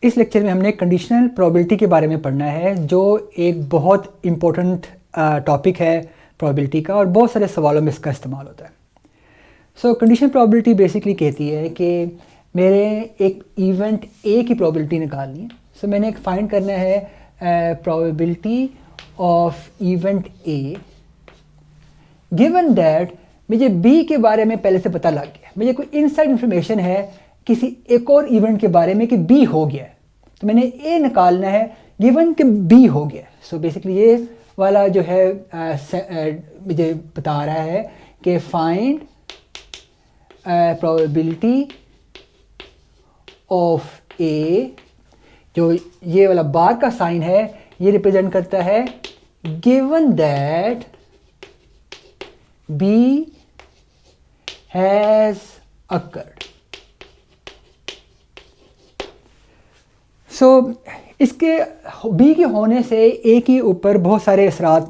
इस लेक्चर में हमने कंडीशनल प्रोबेबिलिटी के बारे में पढ़ना है, जो एक बहुत इम्पोर्टेंट टॉपिक है प्रोबेबिलिटी का, और बहुत सारे सवालों में इसका इस्तेमाल होता है। सो कंडीशनल प्रोबेबिलिटी बेसिकली कहती है कि मेरे एक इवेंट ए की प्रोबेबिलिटी निकालनी है। सो मैंने एक फाइंड करना है probability of event A given that मुझे बी के बारे में पहले से पता लग गया, मुझे कोई इनसाइड इन्फॉर्मेशन है किसी एक और इवेंट के बारे में कि बी हो गया है, तो मैंने ए निकालना है गिवन कि बी हो गया। सो बेसिकली ये वाला जो है मुझे बता रहा है कि फाइंड प्रोबेबिलिटी ऑफ ए, जो ये वाला बार का साइन है ये रिप्रेजेंट करता है given that B has occurred. सो इसके बी के होने से ए के ऊपर बहुत सारे असरात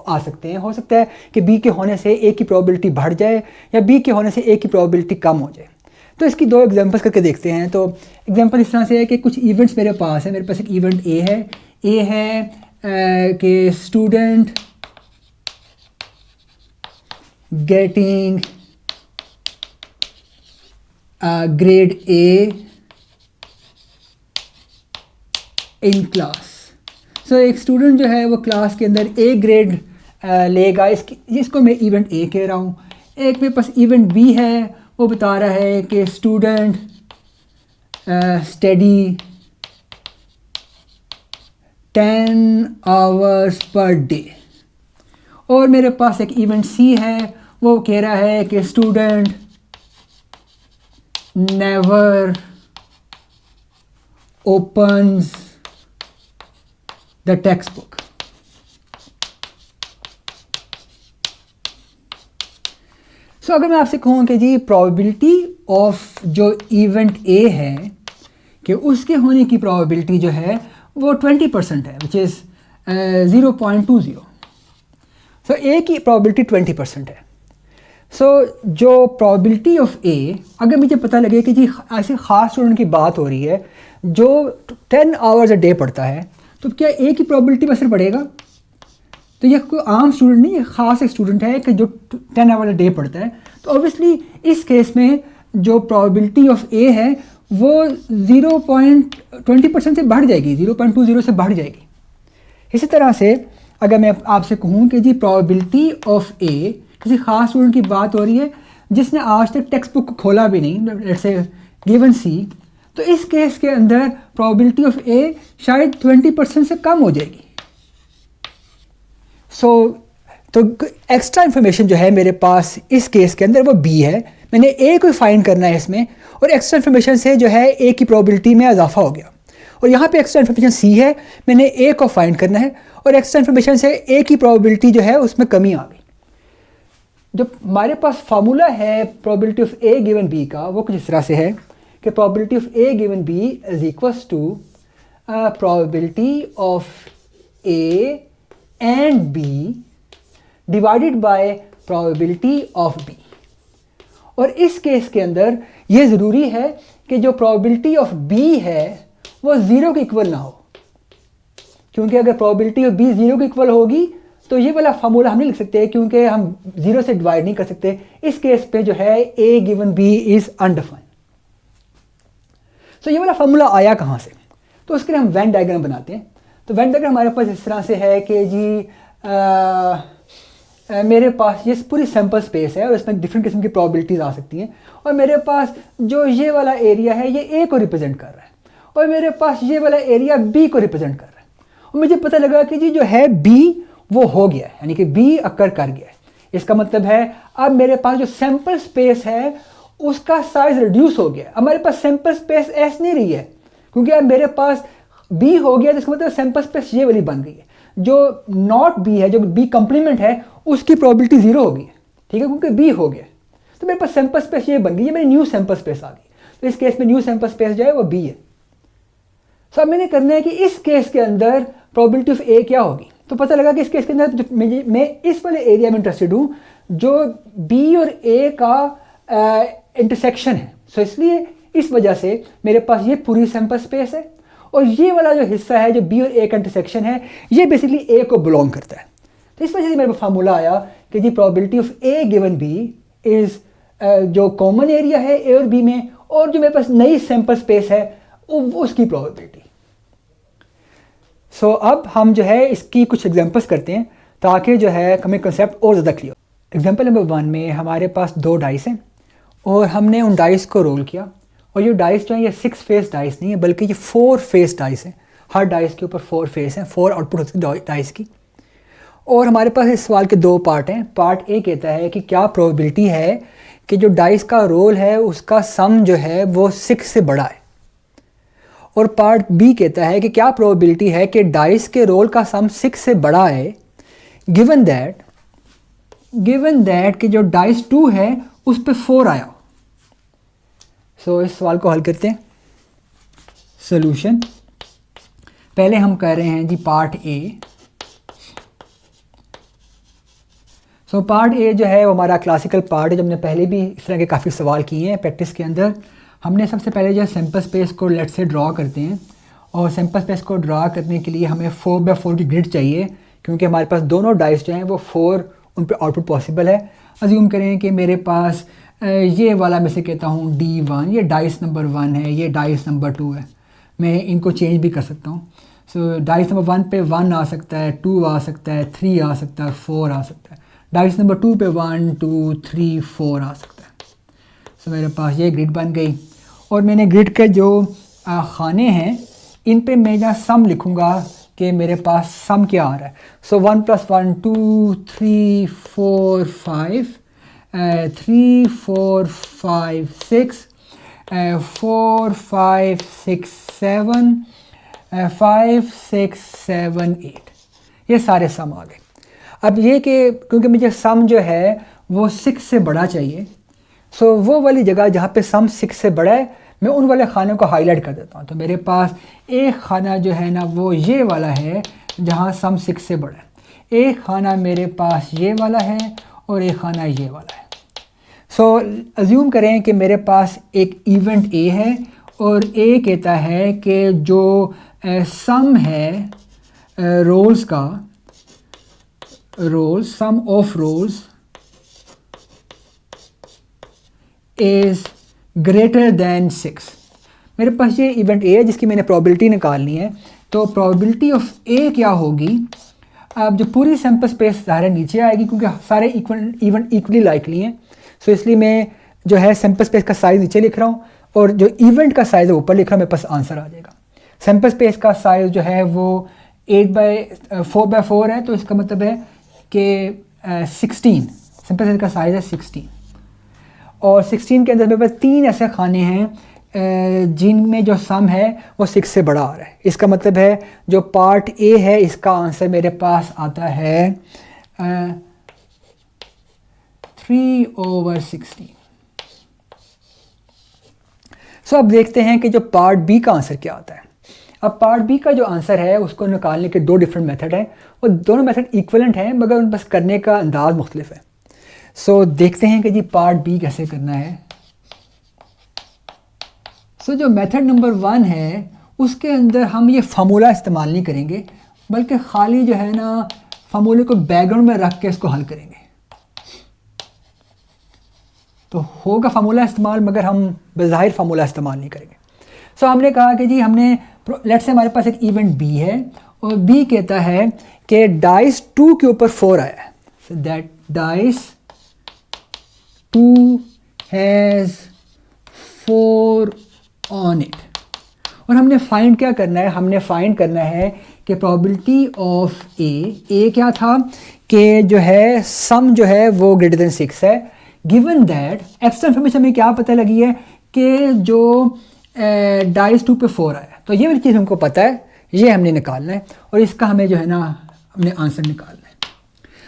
आ सकते हैं। हो सकता है कि बी के होने से ए की प्रोबेबिलिटी बढ़ जाए या बी के होने से ए की प्रोबेबिलिटी कम हो जाए। तो इसकी दो एग्जांपल्स करके देखते हैं। तो एग्जांपल इस तरह से है कि कुछ इवेंट्स मेरे पास है, मेरे पास एक इवेंट ए है कि student getting grade A in class. So एक स्टूडेंट जो है वो क्लास के अंदर ए ग्रेड लेगा, इसको मैं इवेंट ए कह रहा हूँ। एक मेरे पास इवेंट बी है, वो बता रहा है कि student study 10 hours per day. और मेरे पास एक इवेंट सी है, वो कह रहा है कि student never opens the text book. So अगर मैं आपसे कहूँ कि जी प्रोबेबिलिटी ऑफ जो इवेंट ए है कि उसके होने की प्रोबेबिलिटी जो है वो 20% है, विच इज़ 0.20। सो ए की प्रोबेबिलिटी 20% है। सो जो प्रोबेबिलिटी ऑफ ए, अगर मुझे पता लगे कि जी ऐसे ख़ास स्टूडेंट की बात हो रही है जो 10 आवर्स अ डे पढ़ता है, तो क्या ए की प्रोबेबिलिटी पर असर पड़ेगा? तो ये कोई आम स्टूडेंट नहीं, ये ख़ास एक स्टूडेंट है कि जो 10 आवर अ डे पढ़ता है। तो ऑब्वियसली इस केस में जो प्रोबेबिलिटी ऑफ ए है वो 0.20% से बढ़ जाएगी, 0.20 से बढ़ जाएगी। इसी तरह से अगर मैं आपसे कहूँ कि जी प्रोबेबिलिटी ऑफ ए, किसी ख़ास स्टूडेंट की बात हो रही है जिसने आज तक टेक्स्ट बुक खोला भी नहीं, लेट्स से गिवन सी, तो इस केस के अंदर प्रोबेबिलिटी ऑफ ए शायद 20% से कम हो जाएगी। तो एक्स्ट्रा इन्फॉर्मेशन जो है मेरे पास इस केस के अंदर वो बी है, मैंने ए को फाइंड करना है इसमें, और एक्स्ट्रा इन्फॉर्मेशन से जो है ए की प्रोबेबिलिटी में इजाफा हो गया। और यहाँ पे एक्स्ट्रा इन्फॉर्मेशन सी है, मैंने ए को फाइंड करना है, और एक्स्ट्रा इन्फॉर्मेशन से ए की प्रोबेबिलिटी जो है उसमें कमी आ गई। जो हमारे पास फार्मूला है probability of A given B का, वो कुछ इस तरह से है कि probability of A given B is equals to probability of A and B divided by probability of B. और इस केस के अंदर ये ज़रूरी है कि जो प्रोबेबिलिटी ऑफ बी है वो 0 के इक्वल ना हो, क्योंकि अगर प्रोबेबिलिटी ऑफ बी 0 के इक्वल होगी तो ये वाला फार्मूला हम नहीं लिख सकते, क्योंकि हम 0 से डिवाइड नहीं कर सकते। इस केस पे जो है ए गिवन बी इज़ अनडिफाइंड। सो ये वाला फार्मूला आया कहाँ से? तो उसके लिए हम वेन डायग्राम बनाते हैं। तो वेन डायग्राम हमारे पास इस तरह से है कि जी मेरे पास ये पूरी सैम्पल स्पेस है और इसमें डिफरेंट किस्म की प्रोबेबिलिटीज़ आ सकती हैं, और मेरे पास जो ये वाला एरिया है ये ए को रिप्रेजेंट कर रहा है, और मेरे पास ये वाला एरिया बी को रिप्रेजेंट कर रहा है। और मुझे पता लगा कि जी जो है बी वो हो गया है, यानी कि बी अकर कर गया है। इसका मतलब है अब मेरे पास जो सैम्पल स्पेस है उसका साइज रिड्यूस हो गया। अब मेरे पास सैम्पल स्पेस एस नहीं रही है, क्योंकि अब मेरे पास बी हो गया, जिसका मतलब सैम्पल स्पेस ये वाली बन गई है। जो नॉट बी है, जो बी कम्प्लीमेंट है, उसकी प्रोबेबिलिटी 0 हो गई है, ठीक है, क्योंकि बी हो गया। तो मेरे पास सैम्पल स्पेस ये बन गई है, मेरी न्यू सैम्पल स्पेस आ गई। तो इस केस में न्यू सैम्पल स्पेस जो है वो बी है। सो अब मैंने करना है कि इस केस के अंदर प्रोबेबिलिटी ऑफ ए क्या होगी। तो पता लगा कि इस केस के अंदर मैं इस वाले एरिया में इंटरेस्टेड हूँ जो बी और ए का इंटरसेक्शन है। सो इसलिए इस वजह से मेरे पास ये पूरी सैंपल स्पेस है, और ये वाला जो हिस्सा है जो बी और ए का इंटरसेक्शन है ये बेसिकली ए को बिलोंग करता है। तो इस वजह से मेरे पास फार्मूला आया कि जी probability of A given B is जो कॉमन एरिया है ए और बी में, और जो मेरे पास नई सैंपल स्पेस है उसकी प्रोबेबिलिटी। सो अब हम जो है इसकी कुछ एग्जांपल्स करते हैं ताकि जो है हमें कंसेप्ट और ज़्यादा क्लियर। एग्जांपल नंबर 1 में हमारे पास 2 डाइस हैं और हमने उन डाइस को रोल किया, और ये डाइस जो है ये 6 फेस डाइस नहीं है बल्कि ये 4 फेस डाइस हैं। हर डाइस के ऊपर 4 फेस हैं, 4 आउटपुट होती है डाइस की। और हमारे पास इस सवाल के 2 पार्ट हैं। पार्ट ए कहता है कि क्या प्रोबेबिलिटी है कि जो डाइस का रोल है उसका सम जो है वो 6 से बड़ा है, और पार्ट बी कहता है कि क्या प्रोबेबिलिटी है कि डाइस के रोल का सम 6 से बड़ा है गिवन दैट कि जो डाइस 2 है उस पे 4 आया हो। सो इस सवाल को हल करते हैं। सोल्यूशन पहले हम कर रहे हैं जी part A. So part A जो है वो हमारा क्लासिकल पार्ट है, जो हमने पहले भी इस तरह के काफ़ी सवाल किए हैं प्रैक्टिस के अंदर। हमने सबसे पहले जो है सैंपल स्पेस को लेट से ड्रा करते हैं, और सैंपल स्पेस को ड्रा करने के लिए हमें 4x4 की ग्रिड चाहिए, क्योंकि हमारे पास दोनों डाइस जो हैं वो 4 उन पर आउटपुट पॉसिबल है। अज्यूम करें कि मेरे पास ये वाला मैं से कहता हूँ D1, ये डाइस नंबर 1 है, ये डाइस नंबर 2 है। मैं इनको चेंज भी कर सकता हूँ। सो डाइस नंबर 1 पे 1 आ सकता है, 2 आ सकता है, 3 आ सकता है, 4 आ सकता है। डाइस नंबर 2 पे 1 2 3 4 आ सकता है। सो मेरे पास ये ग्रिड बन गई, और मैंने ग्रिड के जो खाने हैं इन पे मैं जहाँ सम लिखूँगा कि मेरे पास सम क्या आ रहा है। सो 1 + 1 2 3 4 5 3 4 5 6 4 5 6 7 5 6 7 8, ये सारे सम आ गए। अब ये कि क्योंकि मुझे सम जो है वो 6 से बड़ा चाहिए, सो वो वाली जगह जहाँ पे सम 6 से बड़ा है मैं उन वाले खानों को हाईलाइट कर देता हूँ। तो मेरे पास एक खाना जो है ना वो ये वाला है जहाँ सम 6 से बड़ा है, एक खाना मेरे पास ये वाला है, और एक खाना ये वाला है। सो अज्यूम करें कि मेरे पास एक इवेंट ए है, और ए कहता है कि जो सम है रोल्स का, sum of rolls is greater than 6। मेरे पास ये इवेंट ए है जिसकी मैंने प्रोबेबिलिटी निकालनी है। तो प्रोबेबिलिटी ऑफ ए क्या होगी? अब जो पूरी सैंपल स्पेस ज़ाहिर नीचे आएगी क्योंकि सारे इवेंट इक्वली लाइकली हैं। सो इसलिए मैं जो है सैंपल स्पेस का साइज़ नीचे लिख रहा हूँ, और जो इवेंट का साइज़ है ऊपर लिख रहा हूँ, मेरे पास आंसर आ जाएगा। सैंपल स्पेस का साइज़ जो है वो 4x4 है, तो इसका मतलब है कि 16 सैंपल स्पेस का साइज़ है 16, और 16 के अंदर मेरे पास 3 ऐसे खाने हैं जिनमें जो सम है वो 6 से बड़ा आ रहा है। इसका मतलब है जो पार्ट ए है इसका आंसर मेरे पास आता है 3/16। सो अब देखते हैं कि जो पार्ट बी का आंसर क्या आता है। अब पार्ट बी का जो आंसर है उसको निकालने के 2 डिफरेंट मेथड हैं, वो दोनों मेथड इक्वलेंट हैं मगर उन बस करने का अंदाज मुख्तलिफ है। सो देखते हैं कि जी पार्ट बी कैसे करना है। सो जो मेथड नंबर 1 है उसके अंदर हम ये फार्मूला इस्तेमाल नहीं करेंगे, बल्कि खाली जो है ना फार्मूले को बैकग्राउंड में रख के इसको हल करेंगे। तो होगा फार्मूला इस्तेमाल मगर हम बज़ाहिर फार्मूला इस्तेमाल नहीं करेंगे। सो हमने कहा कि जी हमने लेट्स से हमारे पास एक इवेंट बी है, और बी कहता है कि डाइस 2 के ऊपर 4 आया है। So that dice 2 has 4 on it. और हमने फाइंड क्या करना है? हमने फाइंड करना है कि प्रोबेबिलिटी ऑफ ए क्या था कि जो है सम जो है वो ग्रेटर देन 6 है, गिवन दैट एक्स्ट्रा इन्फॉर्मेशन हमें क्या पता लगी है कि जो डाइस 2 पे 4 आया। तो ये वाली चीज़ हमको पता है, ये हमने निकालना है, और इसका हमें जो है ना हमने आंसर निकालना है।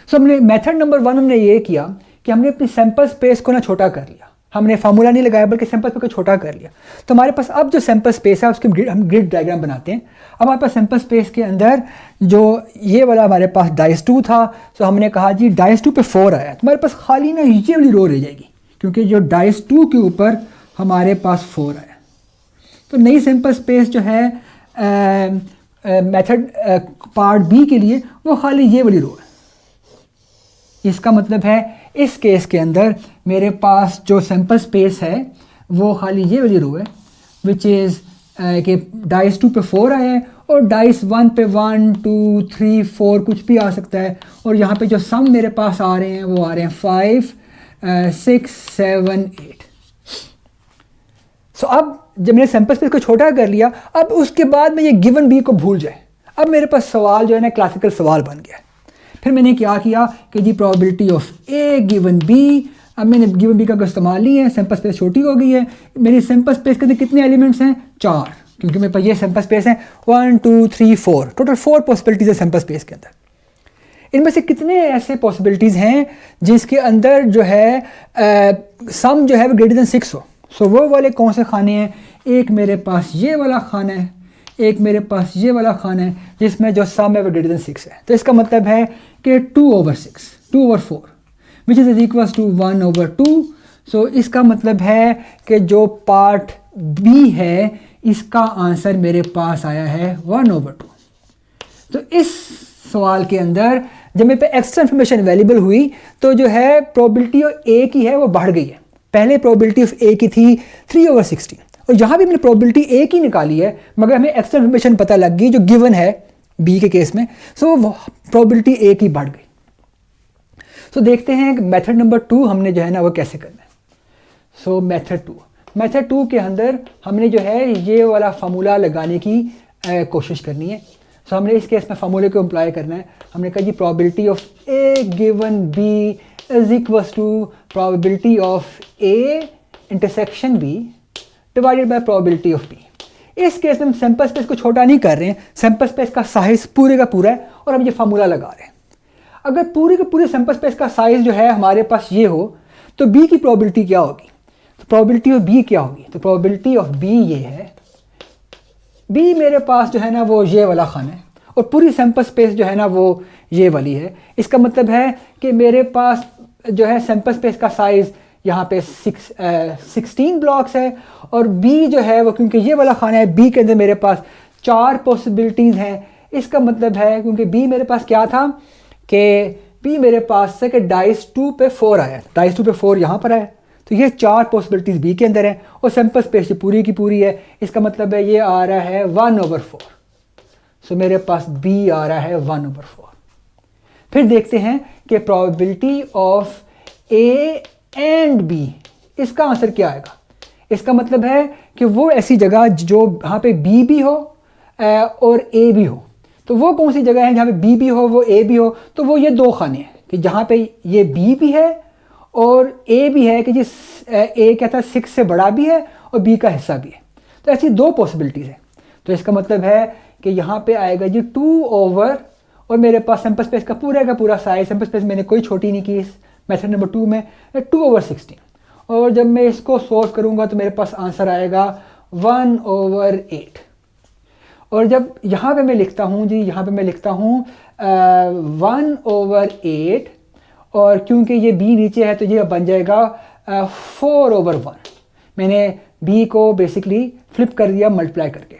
सो हमने मेथड नंबर 1 हमने ये किया कि हमने अपनी सैंपल स्पेस को ना छोटा कर लिया। हमने फार्मूला नहीं लगाया बल्कि सैंपल स्पेस को छोटा कर लिया। तो हमारे पास अब जो सैंपल स्पेस है उसके हम ग्रिड डायग्राम बनाते हैं। अब हमारे पास सैंपल स्पेस के अंदर जो ये वाला हमारे पास डाइस 2 था, तो हमने कहा जी डाइस 2 पे 4 आया, तो हमारे पास खाली ना ये वाली रो रह जाएगी क्योंकि जो डाइस 2 के ऊपर हमारे पास 4 आया। तो नई सैम्पल स्पेस जो है मेथड पार्ट बी के लिए वो खाली ये वाली रो है। इसका मतलब है इस केस के अंदर मेरे पास जो सैम्पल स्पेस है वो खाली ये वाली रो है, विच इज़ कि डाइस 2 पे 4 आया है और डाइस 1 पे 1 2 3 4 कुछ भी आ सकता है, और यहाँ पे जो सम मेरे पास आ रहे हैं वो आ रहे हैं 5 6 7 8। सो अब जब मैंने सैम्पल स्पेस को छोटा कर लिया, अब उसके बाद में ये गिवन बी को भूल जाए, अब मेरे पास सवाल जो है ना क्लासिकल सवाल बन गया। फिर मैंने क्या किया कि जी probability of A given B, अब मैंने गिवन बी का इस्तेमाल नहीं है, सैम्पल स्पेस छोटी हो गई है। मेरी सैम्पल स्पेस के अंदर कितने एलिमेंट्स हैं? 4, क्योंकि मेरे पास ये सैम्पल स्पेस है 1 2 3 4, टोटल 4 पॉसिबिलिटीज़ है सैम्पल स्पेस के अंदर। इनमें से कितने ऐसे पॉसिबिलिटीज़ हैं जिसके अंदर जो है सम जो है वो ग्रेटर देन 6 हो? सो वो वाले कौन से खाने हैं? एक मेरे पास ये वाला खाना है, एक मेरे पास ये वाला खाना है जिसमें जो सम है वो ग्रेटर देन 6 है। तो इसका मतलब है कि 2/6 2/4 विच इज़ इक्वल्स टू 1/2। सो इसका मतलब है कि जो पार्ट बी है इसका आंसर मेरे पास आया है 1/2। तो इस सवाल के अंदर जब मेरे पे एक्स्ट्रा इन्फॉर्मेशन अवेलेबल हुई तो जो है प्रोबेबिलिटी ए की है वो बढ़ गई है। पहले प्रोबेबिलिटी ऑफ ए की थी 3/16 और यहाँ भी मैंने प्रोबेबिलिटी ए की निकाली है, मगर हमें एक्स्ट्रा इन्फॉर्मेशन पता लग गई जो गिवन है बी के केस में, सो प्रोबेबिलिटी ए की बढ़ गई। सो देखते हैं मेथड नंबर 2 हमने जो है ना वो कैसे करना है। सो मेथड 2 के अंदर हमने जो है ये वाला फार्मूला लगाने की कोशिश करनी है। सो हमने इस केस में फार्मूले को अप्लाई करना है। हमने कहा जी probability of A given B is equals to probability of A intersection B divided by probability of B. इस केस में हम सैम्पल स्पेस को छोटा नहीं कर रहे हैं, सैम्पल स्पेस का साइज पूरे का पूरा है और हम ये फार्मूला लगा रहे हैं। अगर पूरी के पूरे सैम्पल स्पेस का साइज जो है हमारे पास ये हो तो बी की प्रोबेबिलिटी क्या होगी? तो प्रोबेबिलिटी ऑफ बी क्या होगी? तो प्रोबेबिलिटी ऑफ बी ये है, बी मेरे पास जो है ना वो ये वाला खाना है और पूरी सैम्पल स्पेस जो है ना वो ये वाली है। इसका मतलब है कि मेरे पास जो है सैम्पल स्पेस का साइज़ यहाँ पे 16 ब्लॉक्स है और बी जो है वो क्योंकि ये वाला खाना है, बी के अंदर मेरे पास 4 पॉसिबिलिटीज़ हैं। इसका मतलब है क्योंकि बी मेरे पास क्या था कि बी मेरे पास से कि डाइस 2 पे 4 आया, डाइस 2 पे 4 यहाँ पर आया, तो ये 4 पॉसिबिलिटीज़ बी के अंदर है और सैम्पल स्पेस ये पूरी की पूरी है। इसका मतलब है ये आ रहा है 1/4। सो मेरे पास बी आ रहा है 1/4। फिर देखते हैं कि probability of A and B, इसका आंसर क्या आएगा? इसका मतलब है कि वो ऐसी जगह जो यहाँ पे बी भी हो और ए भी हो, तो वो कौन सी जगह है जहाँ पे बी भी हो वो ए भी हो? तो वो ये 2 खाने हैं कि जहाँ पे ये बी भी है और ए भी है कि जिस ए क्या था 6 से बड़ा भी है और बी का हिस्सा भी है। तो ऐसी 2 पॉसिबिलिटीज़ है। तो इसका मतलब है कि यहाँ पे आएगा जी 2 ओवर और मेरे पास सैम्पल स्पेस का पूरा साइज, सैम्पल स्पेस मैंने कोई छोटी नहीं की इस मेथड नंबर 2 में, 2/16 और जब मैं इसको सॉल्व करूँगा तो मेरे पास आंसर आएगा 1/8। और जब यहाँ पे मैं लिखता हूँ जी, यहाँ पे मैं लिखता हूँ 1/8 और क्योंकि ये b नीचे है तो ये बन जाएगा 4/1। मैंने b को बेसिकली फ्लिप कर दिया मल्टीप्लाई करके,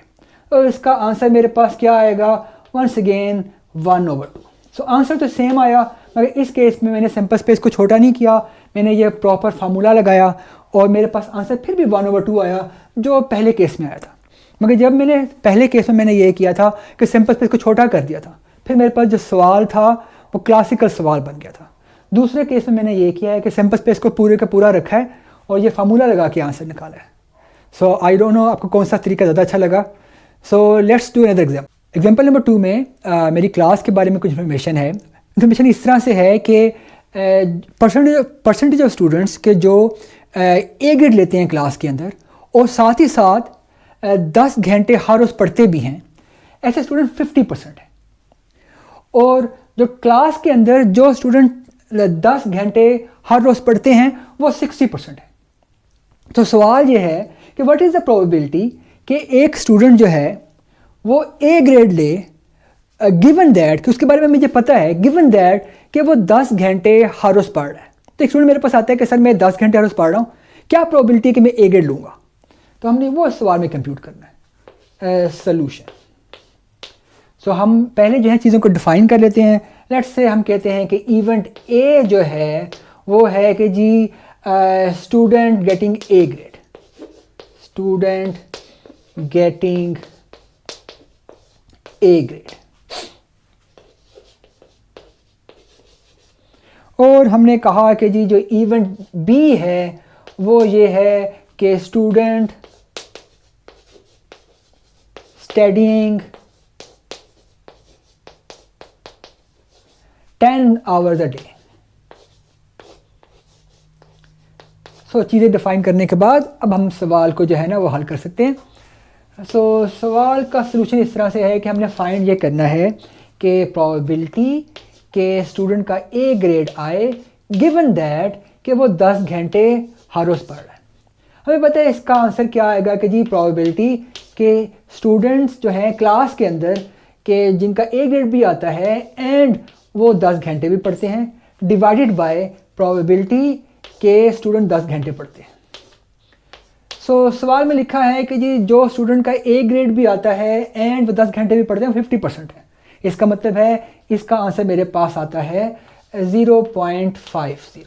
और इसका आंसर मेरे पास क्या आएगा? Once again 1/2। सो आंसर तो सेम आया, मगर इस केस में मैंने सैम्पल स्पेस को छोटा नहीं किया, मैंने ये प्रॉपर फार्मूला लगाया और मेरे पास आंसर फिर भी 1/2 आया जो पहले केस में आया था। मगर जब मैंने पहले केस में मैंने ये किया था कि सैम्पल स्पेस को छोटा कर दिया था, फिर मेरे पास जो सवाल था वो क्लासिकल सवाल बन गया था। दूसरे केस में मैंने ये किया है कि सैम्पल स्पेस को पूरे का पूरा रखा है और ये फार्मूला लगा के आंसर निकाला है। सो आई डोंट नो आपको कौन सा तरीका ज़्यादा अच्छा लगा। So let's do another example number 2 में मेरी क्लास के बारे में कुछ इन्फॉर्मेशन है। इन्फॉर्मेशन इस तरह से है कि परसेंटेज ऑफ स्टूडेंट्स के जो ए ग्रेड लेते हैं क्लास के अंदर और साथ ही साथ 10 घंटे हर रोज़ पढ़ते भी हैं, ऐसे स्टूडेंट 50% है। और जो क्लास के अंदर जो स्टूडेंट 10 घंटे हर रोज़ पढ़ते हैं वो 60% है। तो सवाल ये है कि व्हाट इज़ द प्रोबेबिलिटी कि एक स्टूडेंट जो है वो ए ग्रेड ले गिवन दैट कि उसके बारे में मुझे पता है, गिवन दैट कि वो 10 घंटे हर रोज़ पढ़ रहा है। तो एक स्टूडेंट मेरे पास आता है कि सर मैं 10 घंटे हर रोज़ पढ़ रहा हूँ, क्या प्रोबेबिलिटी है कि मैं ए ग्रेड लूँगा? तो हमने वो सवाल में कंप्यूट करना है सोल्यूशन। सो हम पहले जो है चीज़ों को डिफ़ाइन कर लेते हैं। लेट्स से हम कहते हैं कि इवेंट ए जो है वो है कि जी student getting A grade, student getting A grade. और हमने कहा कि जी जो इवेंट बी है वो ये है कि student studying 10 hours a day. So चीज़ें डिफ़ाइन करने के बाद अब हम सवाल को जो है ना वो हल कर सकते हैं। सो सवाल का सलूशन इस तरह से है कि हमने फाइंड ये करना है कि प्रोबेबिलिटी के स्टूडेंट का ए ग्रेड आए गिवन दैट कि वो 10 घंटे हर रोज़ पढ़ रहा है। हमें पता है इसका आंसर क्या आएगा कि जी प्रोबेबिलिटी के स्टूडेंट्स जो हैं क्लास के अंदर के जिनका ए ग्रेड भी आता है एंड वो 10 घंटे भी पढ़ते हैं डिवाइडेड बाय प्रोबेबिलिटी के स्टूडेंट 10 घंटे पढ़ते हैं। सो सवाल में लिखा है कि जी जो स्टूडेंट का ए ग्रेड भी आता है एंड वो 10 घंटे भी पढ़ते हैं 50% है। इसका मतलब है इसका आंसर मेरे पास आता है 0.50।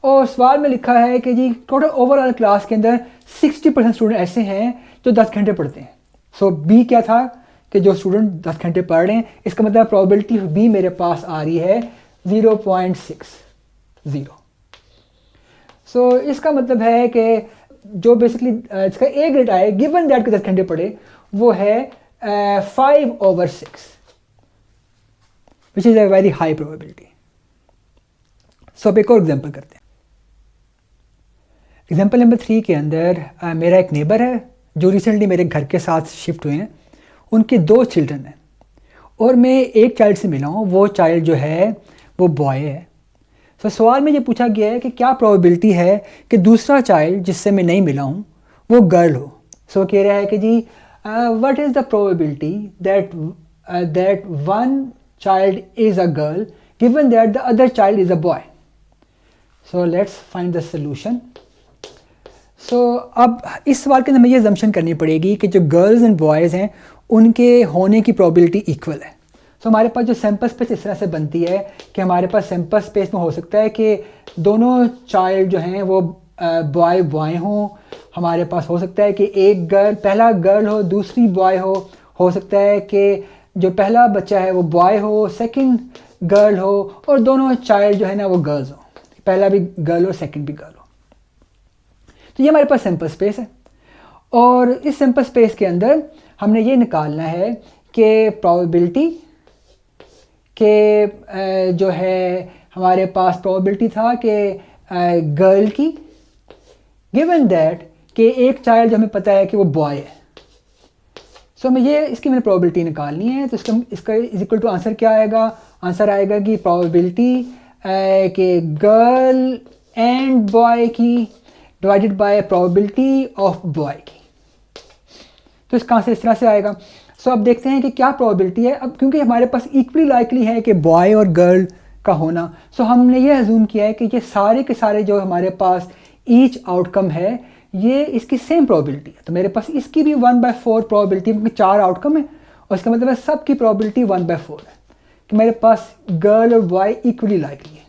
और सवाल में लिखा है कि जी टोटल ओवरऑल क्लास के अंदर 60% स्टूडेंट ऐसे हैं जो 10 घंटे पढ़ते हैं। सो बी क्या था कि जो स्टूडेंट 10 घंटे पढ़ रहे हैं, इसका मतलब प्रोबेबिलिटी बी मेरे पास आ रही है 0.60। सो इसका मतलब है कि जो बेसिकली इसका ए ग्रेड आए गिवन दैट के 10 घंटे पढ़े वो है 5/6 which is a very high probability. So अब एक और एग्जाम्पल करते हैं। एग्जाम्पल नंबर 3 के अंदर मेरा एक नेबर है जो रिसेंटली मेरे घर के साथ शिफ्ट हुए हैं। उनके 2 चिल्ड्रन हैं और मैं एक चाइल्ड से मिला हूँ, वो चाइल्ड जो है वो बॉय है। सो सवाल में ये पूछा गया है कि क्या प्रोबेबिलिटी है कि दूसरा चाइल्ड जिससे मैं नहीं मिला हूँ वो गर्ल हो। सो कह रहा है कि जी what is the probability that one child is a girl given that the other child is a boy. So let's find the solution. So अब इस सवाल के अंदर हमें ये अजम्पशन करनी पड़ेगी कि जो गर्ल्स एंड बॉयज़ हैं उनके होने की प्रोबेबिलिटी इक्वल है। सो हमारे पास जो सैम्पल स्पेस इस तरह से बनती है कि हमारे पास सैम्पल स्पेस में हो सकता है कि दोनों चाइल्ड जो हैं वो बॉय हों। हमारे पास हो सकता है कि एक गर्ल पहला गर्ल हो दूसरी बॉय हो सकता है कि जो पहला बच्चा है वो बॉय हो सेकंड गर्ल हो और दोनों चाइल्ड जो है ना वो गर्ल्स हो, पहला भी गर्ल हो सेकंड भी गर्ल हो। तो ये हमारे पास सैम्पल स्पेस है और इस सैम्पल स्पेस के अंदर हमने ये निकालना है कि प्रोबेबिलिटी के जो है हमारे पास प्रोबेबिलिटी था कि गर्ल की गिवन दैट कि एक चाइल्ड जो हमें पता है कि वो बॉय है। सो हमें ये इसकी मैंने प्रोबेबिलिटी निकालनी है। तो इसका इज इक्वल टू आंसर क्या आएगा? आंसर आएगा कि प्रोबेबिलिटी कि गर्ल एंड बॉय की divided by probability of boy की। तो इसका आंसर इस तरह से आएगा। सो अब देखते हैं कि क्या प्रोबेबिलिटी है। अब क्योंकि हमारे पास इक्वली लाइकली है कि बॉय और गर्ल का होना, सो हमने ये अज्यूम किया है कि ये सारे के सारे जो हमारे पास ईच आउटकम है ये इसकी सेम प्रोबेबिलिटी है। तो मेरे पास इसकी भी 1/4 प्रोबेबिलिटी, क्योंकि 4 आउटकम है और इसका मतलब है सब की प्रोबेबिलिटी 1/4 है कि मेरे पास गर्ल और बॉय इक्वली लाइकली है।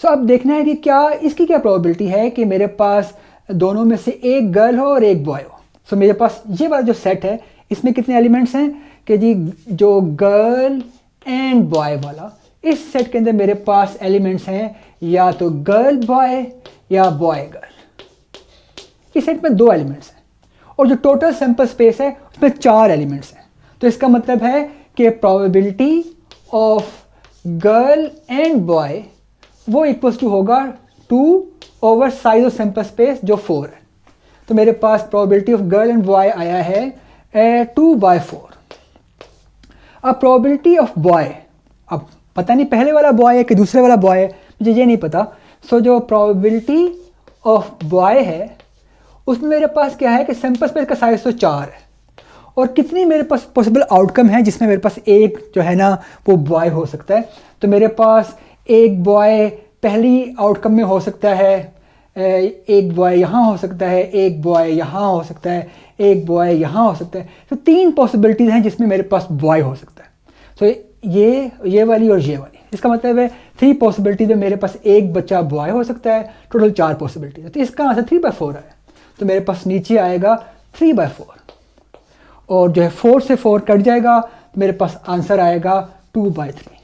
सो अब देखना है कि क्या इसकी क्या प्रोबेबिलिटी है कि मेरे पास दोनों में से एक गर्ल हो और एक बॉय हो। सो मेरे पास ये वाला जो सेट है इसमें कितने एलिमेंट्स हैं कि जी जो गर्ल एंड बॉय वाला, इस सेट के अंदर मेरे पास एलिमेंट्स हैं या तो गर्ल बॉय या बॉय गर्ल। इस सेट में 2 एलिमेंट्स हैं और जो टोटल सैंपल स्पेस है उसमें 4 एलिमेंट्स हैं। तो इसका मतलब है कि probability of girl and boy वो इक्वल्स टू होगा 2 over size of sample space जो 4 है। तो मेरे पास probability of girl and boy आया है 2/4। अब प्रोबेबिलिटी ऑफ बॉय, अब पता नहीं पहले वाला बॉय है कि दूसरे वाला बॉय है, मुझे ये नहीं पता। सो जो प्रोबेबिलिटी ऑफ बॉय है उसमें मेरे पास क्या है कि सैंपल स्पेस का साइज तो 4 है और कितनी मेरे पास पॉसिबल आउटकम है जिसमें मेरे पास एक जो है ना वो बॉय हो सकता है। तो मेरे पास एक बॉय पहली आउटकम में हो सकता है एक बॉय यहाँ हो सकता है, एक बॉय यहाँ हो सकता है, एक बॉय यहाँ हो सकता है। तो 3 पॉसिबिलिटीज़ हैं जिसमें मेरे पास बॉय हो सकता है। सो ये वाली और ये वाली, इसका मतलब है 3 पॉसिबिलिटीज़ में मेरे पास एक बच्चा बॉय हो सकता है, टोटल 4 पॉसिबिलिटीज़ है। तो इसका आंसर 3/4 है। तो मेरे पास नीचे आएगा 3/4 और जो है 4 से 4 कट जाएगा, तो मेरे पास आंसर आएगा 2/3।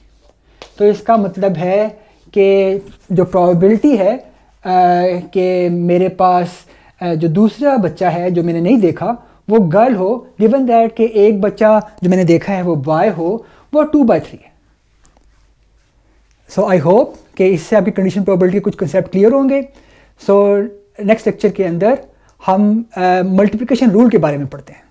तो इसका मतलब है कि जो प्रोबेबिलिटी है कि मेरे पास जो दूसरा बच्चा है जो मैंने नहीं देखा वो गर्ल हो, गिवन दैट कि एक बच्चा जो मैंने देखा है वो बॉय हो, वो 2/3 है। सो आई होप कि इससे आपकी कंडीशन प्रोबेबिलिटी के कुछ कंसेप्ट क्लियर होंगे। सो नेक्स्ट लेक्चर के अंदर हम मल्टीप्लिकेशन रूल के बारे में पढ़ते हैं।